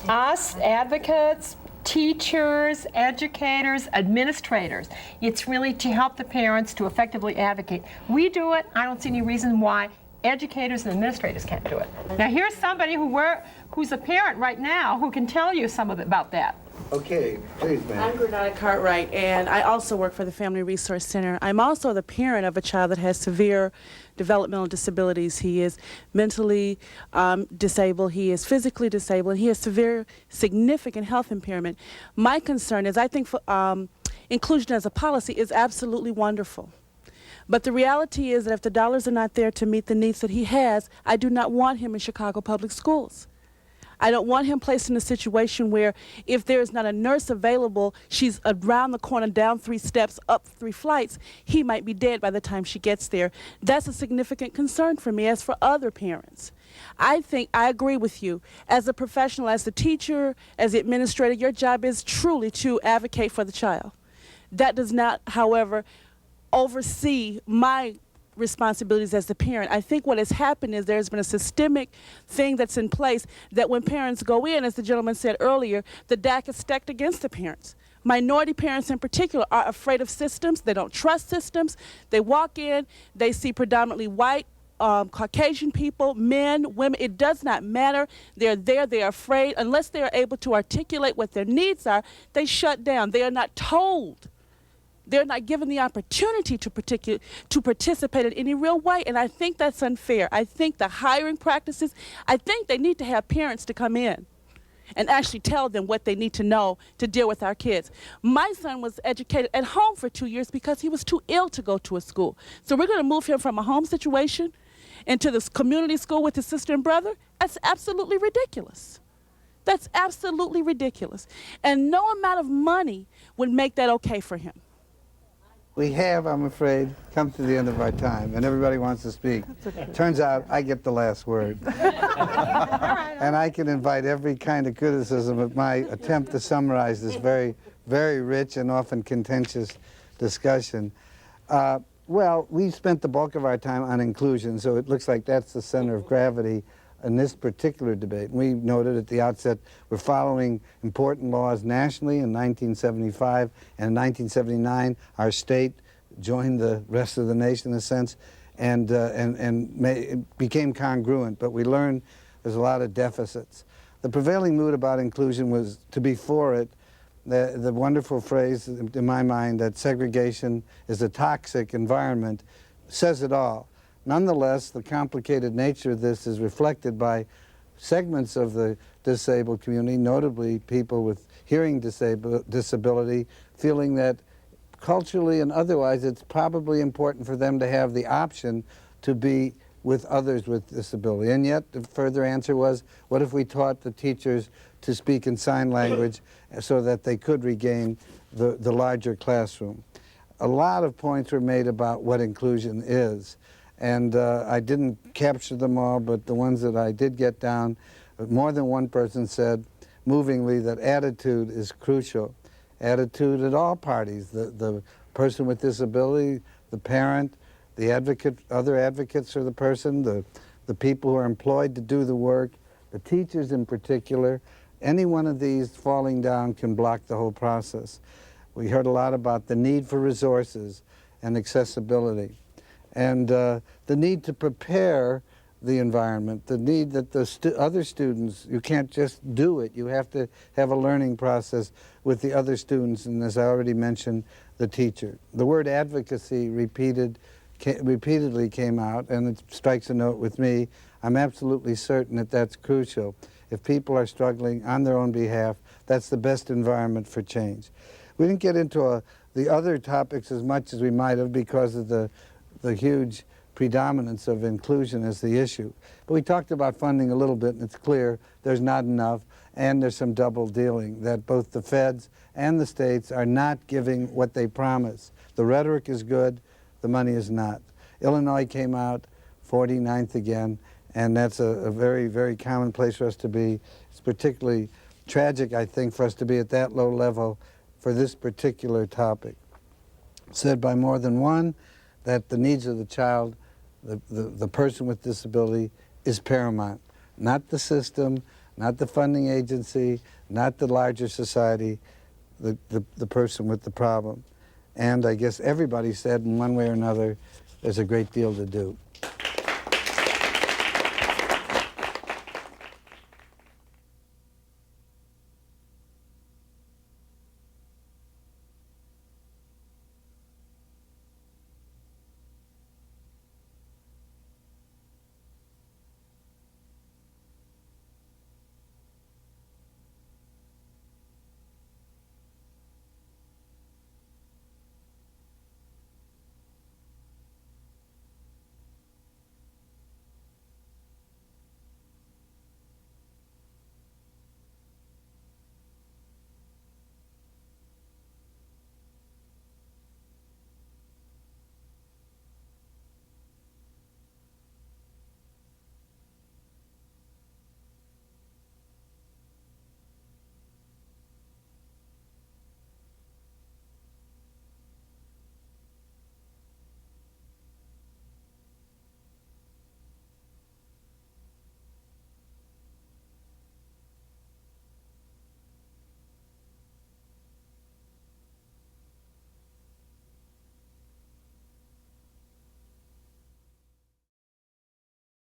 Us, advocates, teachers, educators, administrators. It's really to help the parents to effectively advocate. We do it. I don't see any reason why educators and administrators can't do it. Now here's somebody who's a parent right now who can tell you some of it about that. Okay, please, ma'am. I'm Granada Cartwright, and I also work for the Family Resource Center. I'm also the parent of a child that has severe developmental disabilities. He is mentally disabled, he is physically disabled, and he has severe, significant health impairment. My concern is I think inclusion as a policy is absolutely wonderful. But the reality is that if the dollars are not there to meet the needs that he has, I do not want him in Chicago Public Schools. I don't want him placed in a situation where if there is not a nurse available, she's around the corner, down 3 steps, up 3 flights, he might be dead by the time she gets there. That's a significant concern for me, as for other parents. I agree with you. As a professional, as the teacher, as the administrator, your job is truly to advocate for the child. That does not, however, oversee my responsibilities as the parent. I think what has happened is there's been a systemic thing that's in place that when parents go in, as the gentleman said earlier, the deck is stacked against the parents. Minority parents in particular are afraid of systems. They don't trust systems. They walk in, they see predominantly white, Caucasian people, men, women, it does not matter. They're there, they're afraid. Unless they are able to articulate what their needs are, they shut down. They are not told. They're not given the opportunity to participate in any real way, and I think that's unfair. I think the hiring practices, I think they need to have parents to come in and actually tell them what they need to know to deal with our kids. My son was educated at home for 2 years because he was too ill to go to a school. So we're going to move him from a home situation into this community school with his sister and brother? That's absolutely ridiculous. That's absolutely ridiculous. And no amount of money would make that okay for him. We have, I'm afraid, come to the end of our time, and everybody wants to speak. Turns out I get the last word. And I can invite every kind of criticism of my attempt to summarize this very, very rich and often contentious discussion. Well, we spent the bulk of our time on inclusion, so it looks like that's the center of gravity in this particular debate. We noted at the outset we're following important laws nationally in 1975, and in 1979 our state joined the rest of the nation in a sense, and it became congruent, but we learned there's a lot of deficits. The prevailing mood about inclusion was to be for it. The wonderful phrase in my mind that segregation is a toxic environment says it all. Nonetheless, the complicated nature of this is reflected by segments of the disabled community, notably people with hearing disability, feeling that culturally and otherwise it's probably important for them to have the option to be with others with disability. And yet the further answer was, what if we taught the teachers to speak in sign language so that they could regain the larger classroom? A lot of points were made about what inclusion is. And I didn't capture them all, but the ones that I did get down, more than one person said, movingly, that attitude is crucial. Attitude at all parties, the person with disability, the parent, the advocate, other advocates for the person, the people who are employed to do the work, the teachers in particular. Any one of these falling down can block the whole process. We heard a lot about the need for resources and accessibility, and the need to prepare the environment, the need that the other students, you can't just do it, you have to have a learning process with the other students, and as I already mentioned, the teacher. The word advocacy repeatedly came out, and it strikes a note with me. I'm absolutely certain that that's crucial. If people are struggling on their own behalf, that's the best environment for change. We didn't get into the other topics as much as we might have because of the huge predominance of inclusion as the issue. But we talked about funding a little bit, and it's clear there's not enough, and there's some double dealing, that both the feds and the states are not giving what they promise. The rhetoric is good, the money is not. Illinois came out 49th again, and that's a very, very common place for us to be. It's particularly tragic, I think, for us to be at that low level for this particular topic. Said by more than one that the needs of the child, the person with disability, is paramount. Not the system, not the funding agency, not the larger society, the person with the problem. And I guess everybody said in one way or another, there's a great deal to do.